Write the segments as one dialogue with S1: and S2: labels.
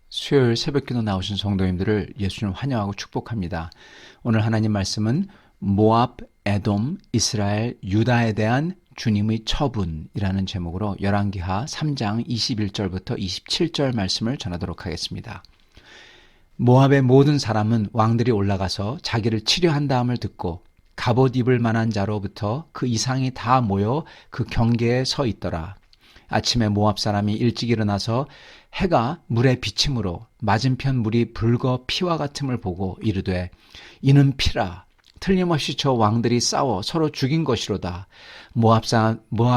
S1: 수요일 새벽기도 나오신 성도님들을 예수님 환영하고 축복합니다. 오늘 하나님 말씀은 모압, 에돔, 이스라엘, 유다에 대한 주님의 처분이라는 제목으로 열왕기하 3장 21절부터 27절 말씀을 전하도록 하겠습니다. 모압의 모든 사람은 왕들이 올라가서 자기를 치료한 다음을 듣고 갑옷 입을 만한 자로부터 그 이상이 다 모여 그 경계에 서 있더라. 아침에 모압 사람이 일찍 일어나서 해가 물에 비침으로 맞은편 물이 붉어 피와 같음을 보고 이르되 이는 피라. 틀림없이 저 왕들이 싸워 서로 죽인 것이로다. 모압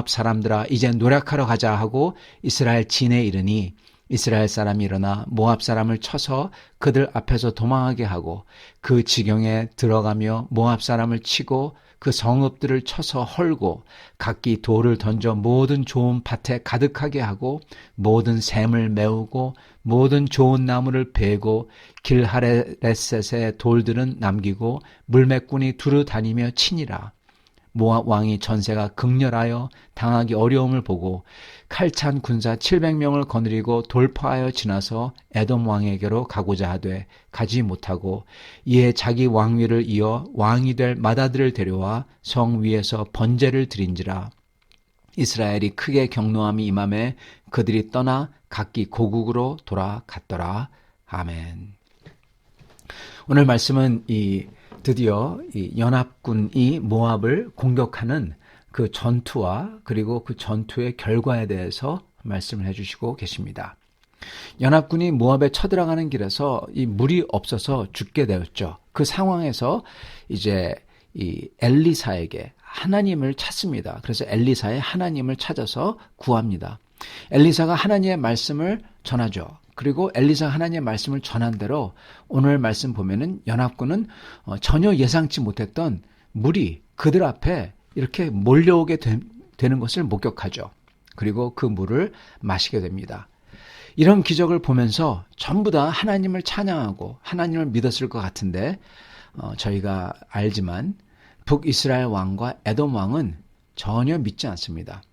S1: 사람들아 이제 노력하러 가자 하고 이스라엘 진에 이르니 이스라엘 사람이 일어나 모압 사람을 쳐서 그들 앞에서 도망하게 하고 그 지경에 들어가며 모압 사람을 치고 그 성읍들을 쳐서 헐고 각기 돌을 던져 모든 좋은 밭에 가득하게 하고 모든 샘을 메우고 모든 좋은 나무를 베고 길하레셋의 돌들은 남기고 물매꾼이 두루 다니며 치니라. 모압 왕이 전세가 극렬하여 당하기 어려움을 보고 칼찬 군사 700명을 거느리고 돌파하여 지나서 에돔 왕에게로 가고자 하되 가지 못하고 이에 자기 왕위를 이어 왕이 될 맏아들을 데려와 성 위에서 번제를 드린지라. 이스라엘이 크게 경노함이 임함에 그들이 떠나 각기 고국으로 돌아갔더라. 아멘. 오늘 말씀은 드디어 이 연합군이 모압을 공격하는 그 전투와 그리고 그 전투의 결과에 대해서 말씀을 해주시고 계십니다. 연합군이 모압에 쳐들어가는 길에서 이 물이 없어서 죽게 되었죠. 그 상황에서 이제 이 엘리사에게 하나님을 찾습니다. 그래서 엘리사의 하나님을 찾아서 구합니다. 엘리사가 하나님의 말씀을 전하죠. 그리고 엘리사가 하나님의 말씀을 전한 대로 오늘 말씀 보면은 연합군은 전혀 예상치 못했던 물이 그들 앞에 이렇게 몰려오게 되는 것을 목격하죠. 그리고 그 물을 마시게 됩니다. 이런 기적을 보면서 전부 다 하나님을 찬양하고 하나님을 믿었을 것 같은데 저희가 알지만 북이스라엘 왕과 에돔 왕은 전혀 믿지 않습니다.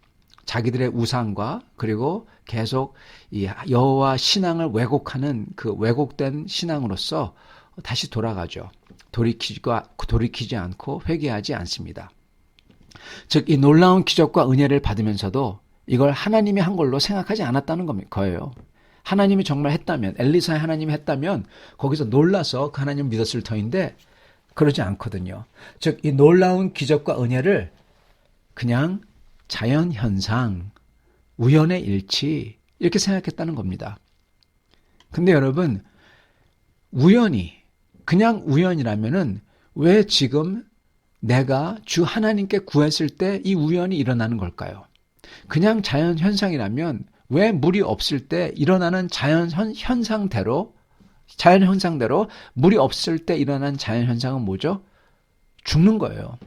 S1: 자기들의 우상과 그리고 계속 이 여호와 신앙을 왜곡하는 그 왜곡된 신앙으로서 다시 돌아가죠. 돌이키지 않고 회개하지 않습니다. 즉 이 놀라운 기적과 은혜를 받으면서도 이걸 하나님이 한 걸로 생각하지 않았다는 거예요. 하나님이 정말 했다면, 엘리사의 하나님이 했다면 거기서 놀라서 그 하나님을 믿었을 터인데 그러지 않거든요. 즉 이 놀라운 기적과 은혜를 그냥 자연 현상, 우연의 일치 이렇게 생각했다는 겁니다. 근데 여러분 그냥 우연이라면은 왜 지금 내가 주 하나님께 구했을 때 이 우연이 일어나는 걸까요? 그냥 자연 현상이라면 왜 물이 없을 때 일어나는 자연 현상대로 자연 현상대로 물이 없을 때 일어난 자연 현상은 뭐죠? 죽는 거예요.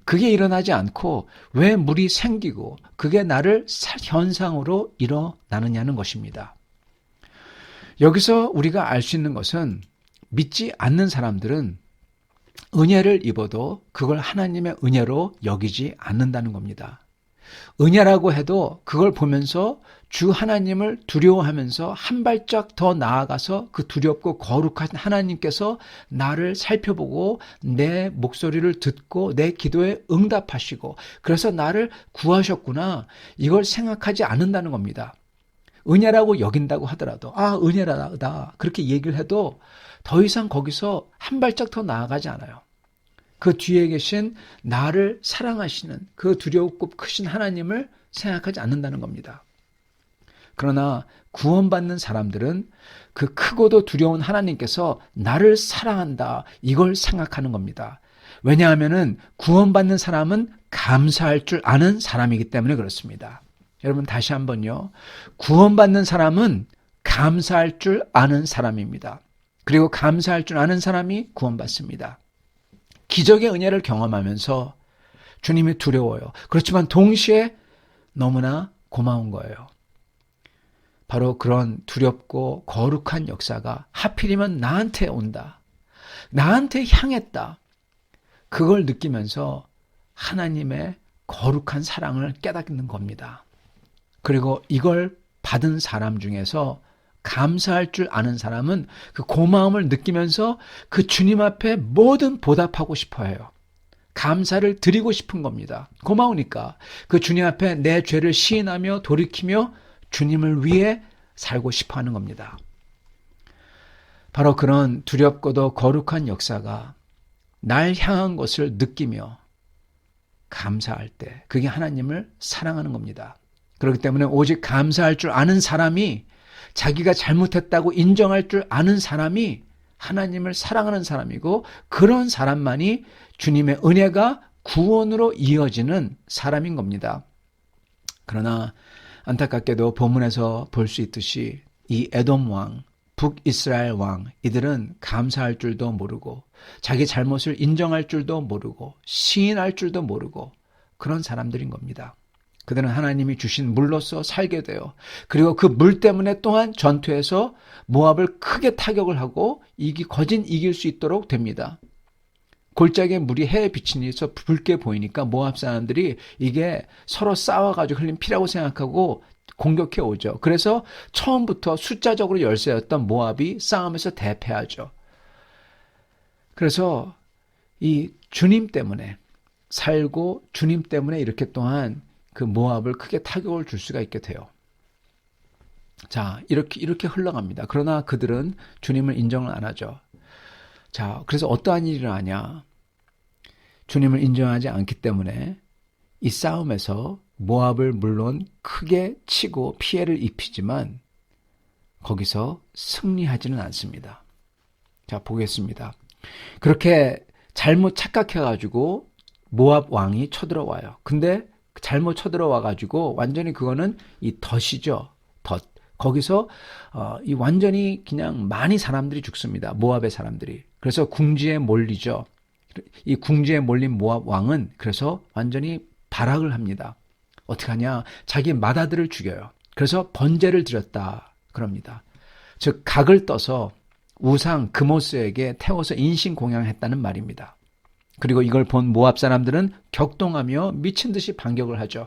S1: 그게 일어나지 않고 왜 물이 생기고 그게 나를 현상으로 일어나느냐는 것입니다. 여기서 우리가 알 수 있는 것은 믿지 않는 사람들은 은혜를 입어도 그걸 하나님의 은혜로 여기지 않는다는 겁니다. 은혜라고 해도 그걸 보면서 주 하나님을 두려워하면서 한 발짝 더 나아가서 그 두렵고 거룩한 하나님께서 나를 살펴보고 내 목소리를 듣고 내 기도에 응답하시고 그래서 나를 구하셨구나, 이걸 생각하지 않는다는 겁니다. 은혜라고 여긴다고 하더라도 은혜라다 그렇게 얘기를 해도 더 이상 거기서 한 발짝 더 나아가지 않아요. 그 뒤에 계신 나를 사랑하시는 그 두렵고 크신 하나님을 생각하지 않는다는 겁니다. 그러나 구원받는 사람들은 그 크고도 두려운 하나님께서 나를 사랑한다, 이걸 생각하는 겁니다. 왜냐하면 구원받는 사람은 감사할 줄 아는 사람이기 때문에 그렇습니다. 여러분 다시 한번요. 구원받는 사람은 감사할 줄 아는 사람입니다. 그리고 감사할 줄 아는 사람이 구원받습니다. 기적의 은혜를 경험하면서 주님이 두려워요. 그렇지만 동시에 너무나 고마운 거예요. 바로 그런 두렵고 거룩한 역사가 하필이면 나한테 온다, 나한테 향했다, 그걸 느끼면서 하나님의 거룩한 사랑을 깨닫는 겁니다. 그리고 이걸 받은 사람 중에서 감사할 줄 아는 사람은 그 고마움을 느끼면서 그 주님 앞에 뭐든 보답하고 싶어 해요. 감사를 드리고 싶은 겁니다. 고마우니까 그 주님 앞에 내 죄를 시인하며 돌이키며 주님을 위해 살고 싶어 하는 겁니다. 바로 그런 두렵고도 거룩한 역사가 날 향한 것을 느끼며 감사할 때 그게 하나님을 사랑하는 겁니다. 그렇기 때문에 오직 감사할 줄 아는 사람이, 자기가 잘못했다고 인정할 줄 아는 사람이 하나님을 사랑하는 사람이고, 그런 사람만이 주님의 은혜가 구원으로 이어지는 사람인 겁니다. 그러나 안타깝게도 본문에서 볼 수 있듯이 이 에돔 왕, 북이스라엘 왕, 이들은 감사할 줄도 모르고 자기 잘못을 인정할 줄도 모르고 시인할 줄도 모르고 그런 사람들인 겁니다. 그들은 하나님이 주신 물로서 살게 돼요. 그리고 그 물 때문에 또한 전투에서 모압을 크게 타격을 하고 거진 이길 수 있도록 됩니다. 골짜기에 물이 해에 비치니 붉게 보이니까 모압 사람들이 이게 서로 싸워가지고 흘린 피라고 생각하고 공격해 오죠. 그래서 처음부터 숫자적으로 열세였던 모압이 싸움에서 대패하죠. 그래서 이 주님 때문에 살고 주님 때문에 이렇게 또한 그 모압을 크게 타격을 줄 수가 있게 돼요. 자, 이렇게 흘러갑니다. 그러나 그들은 주님을 인정을 안 하죠. 자, 그래서 어떠한 일이 일어나냐? 주님을 인정하지 않기 때문에 이 싸움에서 모압을 물론 크게 치고 피해를 입히지만 거기서 승리하지는 않습니다. 자, 보겠습니다. 그렇게 잘못 착각해가지고 모압 왕이 쳐들어와요. 근데 잘못 쳐들어와가지고 완전히 그거는 이 덫이죠. 덫. 거기서 이 완전히 그냥 많이 사람들이 죽습니다. 모압의 사람들이. 그래서 궁지에 몰리죠. 이 궁지에 몰린 모압 왕은 그래서 완전히 발악을 합니다. 어떻게 하냐? 자기 맏아들을 죽여요. 그래서 번제를 드렸다 그럽니다. 즉 각을 떠서 우상 그모스에게 태워서 인신공양했다는 말입니다. 그리고 이걸 본 모압 사람들은 격동하며 미친 듯이 반격을 하죠.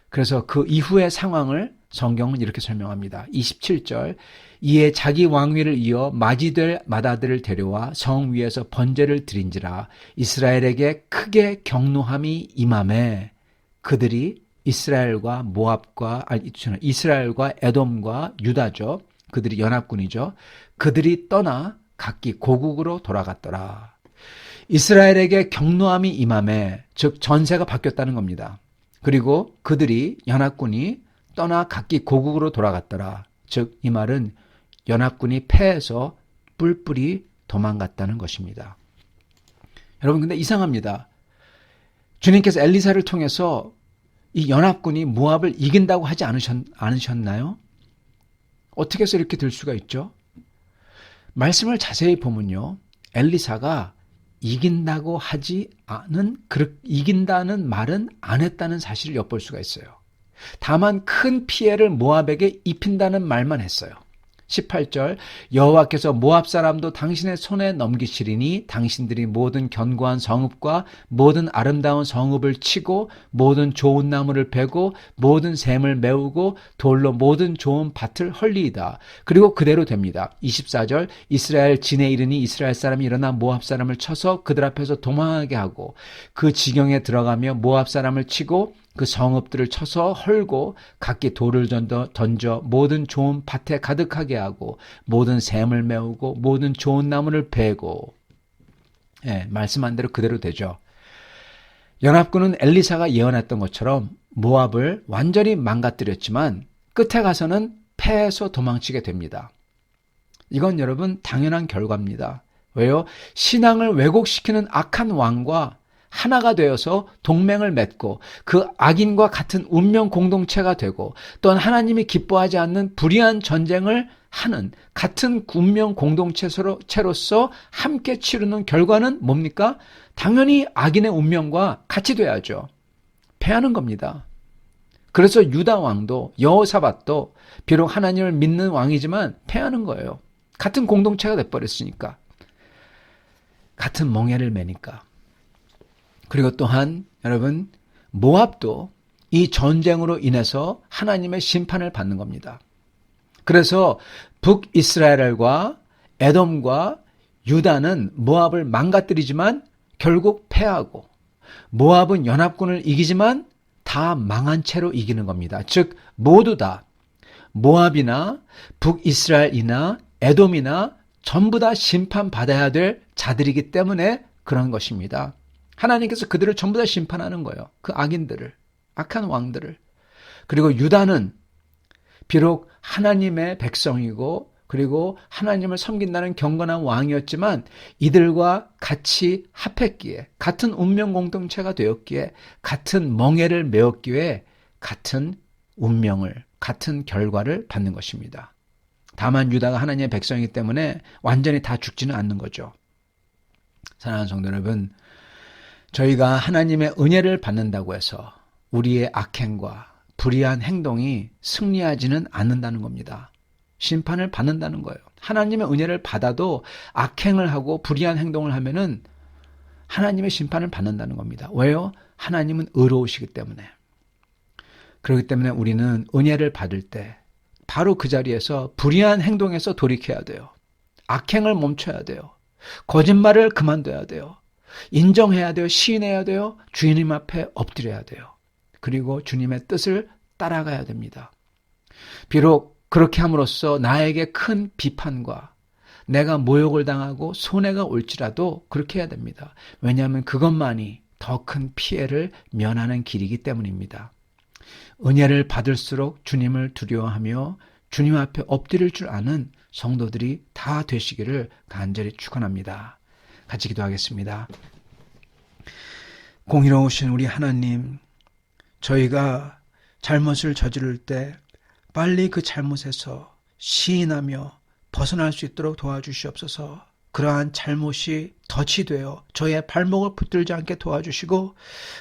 S1: 그래서 그 이후의 상황을 성경은 이렇게 설명합니다. 27절, 이에 자기 왕위를 이어 맞이될 맏아들을 데려와 성 위에서 번제를 드린지라 이스라엘에게 크게 경노함이 임하매 그들이 이스라엘과 에돔과 유다죠. 그들이 연합군이죠. 그들이 떠나 각기 고국으로 돌아갔더라. 이스라엘에게 경노함이 임하매, 즉 전세가 바뀌었다는 겁니다. 그리고 그들이 연합군이 떠나 각기 고국으로 돌아갔더라. 즉 이 말은 연합군이 패해서 뿔뿔이 도망갔다는 것입니다. 여러분 근데 이상합니다. 주님께서 엘리사를 통해서 이 연합군이 모압을 이긴다고 하지 않으셨나요? 어떻게 해서 이렇게 될 수가 있죠? 말씀을 자세히 보면요, 엘리사가 이긴다고 하지 않은, 이긴다는 말은 안 했다는 사실을 엿볼 수가 있어요. 다만 큰 피해를 모압에게 입힌다는 말만 했어요. 18절, 여호와께서 모압 사람도 당신의 손에 넘기시리니 당신들이 모든 견고한 성읍과 모든 아름다운 성읍을 치고 모든 좋은 나무를 베고 모든 샘을 메우고 돌로 모든 좋은 밭을 헐리이다. 그리고 그대로 됩니다. 24절, 이스라엘 진에 이르니 이스라엘 사람이 일어나 모압 사람을 쳐서 그들 앞에서 도망하게 하고 그 지경에 들어가며 모압 사람을 치고 그 성읍들을 쳐서 헐고 각기 돌을 던져 모든 좋은 밭에 가득하게 하고 모든 샘을 메우고 모든 좋은 나무를 베고, 말씀한 대로 그대로 되죠. 연합군은 엘리사가 예언했던 것처럼 모압을 완전히 망가뜨렸지만 끝에 가서는 패해서 도망치게 됩니다. 이건 여러분 당연한 결과입니다. 왜요? 신앙을 왜곡시키는 악한 왕과 하나가 되어서 동맹을 맺고 그 악인과 같은 운명 공동체가 되고 또한 하나님이 기뻐하지 않는 불의한 전쟁을 하는 같은 운명 공동체로서 함께 치르는 결과는 뭡니까? 당연히 악인의 운명과 같이 돼야죠. 패하는 겁니다. 그래서 유다 왕도 여호사밧도 비록 하나님을 믿는 왕이지만 패하는 거예요. 같은 공동체가 돼버렸으니까. 같은 멍에를 매니까. 그리고 또한 여러분, 모압도 이 전쟁으로 인해서 하나님의 심판을 받는 겁니다. 그래서 북이스라엘과 에돔과 유다는 모압을 망가뜨리지만 결국 패하고, 모압은 연합군을 이기지만 다 망한 채로 이기는 겁니다. 즉 모두 다 모압이나 북이스라엘이나 에돔이나 전부 다 심판받아야 될 자들이기 때문에 그런 것입니다. 하나님께서 그들을 전부 다 심판하는 거예요. 그 악인들을, 악한 왕들을. 그리고 유다는 비록 하나님의 백성이고 그리고 하나님을 섬긴다는 경건한 왕이었지만 이들과 같이 합했기에, 같은 운명 공동체가 되었기에, 같은 멍에를 메었기에 같은 운명을, 같은 결과를 받는 것입니다. 다만 유다가 하나님의 백성이기 때문에 완전히 다 죽지는 않는 거죠. 사랑하는 성도 여러분, 저희가 하나님의 은혜를 받는다고 해서 우리의 악행과 불의한 행동이 승리하지는 않는다는 겁니다. 심판을 받는다는 거예요. 하나님의 은혜를 받아도 악행을 하고 불의한 행동을 하면은 하나님의 심판을 받는다는 겁니다. 왜요? 하나님은 의로우시기 때문에. 그렇기 때문에 우리는 은혜를 받을 때 바로 그 자리에서 불의한 행동에서 돌이켜야 돼요. 악행을 멈춰야 돼요. 거짓말을 그만둬야 돼요. 인정해야 돼요. 시인해야 돼요. 주님 앞에 엎드려야 돼요. 그리고 주님의 뜻을 따라가야 됩니다. 비록 그렇게 함으로써 나에게 큰 비판과 내가 모욕을 당하고 손해가 올지라도 그렇게 해야 됩니다. 왜냐하면 그것만이 더 큰 피해를 면하는 길이기 때문입니다. 은혜를 받을수록 주님을 두려워하며 주님 앞에 엎드릴 줄 아는 성도들이 다 되시기를 간절히 축원합니다. 같이 기도하겠습니다. 공의로우신 우리 하나님, 저희가 잘못을 저지를 때 빨리 그 잘못에서 시인하며 벗어날 수 있도록 도와주시옵소서. 그러한 잘못이 덫이 되어 저의 발목을 붙들지 않게 도와주시고,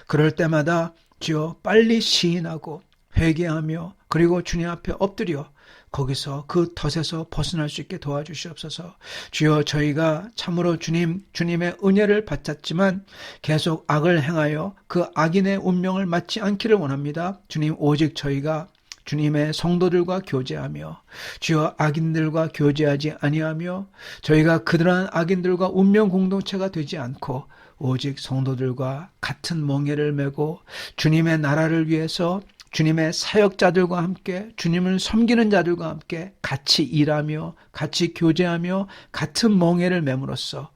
S1: 그럴 때마다 주여 빨리 시인하고 회개하며 그리고 주님 앞에 엎드려 거기서 그 덫에서 벗어날 수 있게 도와주시옵소서. 주여, 저희가 참으로 주님의 은혜를 받았지만 계속 악을 행하여 그 악인의 운명을 맞지 않기를 원합니다. 주님, 오직 저희가 주님의 성도들과 교제하며 주여 악인들과 교제하지 아니하며 저희가 그들한 악인들과 운명 공동체가 되지 않고 오직 성도들과 같은 멍에를 메고 주님의 나라를 위해서 주님의 사역자들과 함께 주님을 섬기는 자들과 함께 같이 일하며 같이 교제하며 같은 멍에를 맴으로써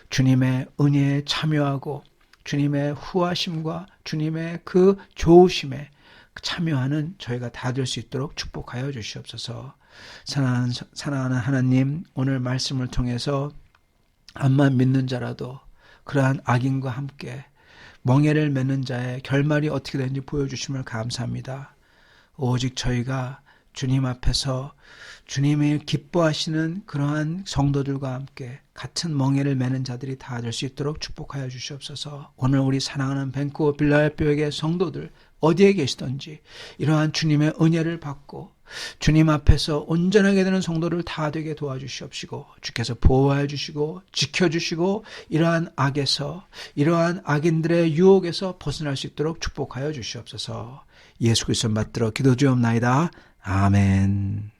S1: 주님의 은혜에 참여하고 주님의 후하심과 주님의 그 좋으심에 참여하는 저희가 다 될 수 있도록 축복하여 주시옵소서. 사랑하는 하나님, 오늘 말씀을 통해서 암만 믿는 자라도 그러한 악인과 함께 멍에를 매는 자의 결말이 어떻게 되는지 보여주심을 감사합니다. 오직 저희가 주님 앞에서 주님이 기뻐하시는 그러한 성도들과 함께 같은 멍에를 매는 자들이 다 될 수 있도록 축복하여 주시옵소서. 오늘 우리 사랑하는 밴쿠버 빌라델피아의 성도들 어디에 계시든지 이러한 주님의 은혜를 받고 주님 앞에서 온전하게 되는 성도를 다 되게 도와주시옵시고 주께서 보호하여 주시고 지켜주시고 이러한 악에서 이러한 악인들의 유혹에서 벗어날 수 있도록 축복하여 주시옵소서. 예수 그리스도 받들어 기도드리옵나이다. 아멘.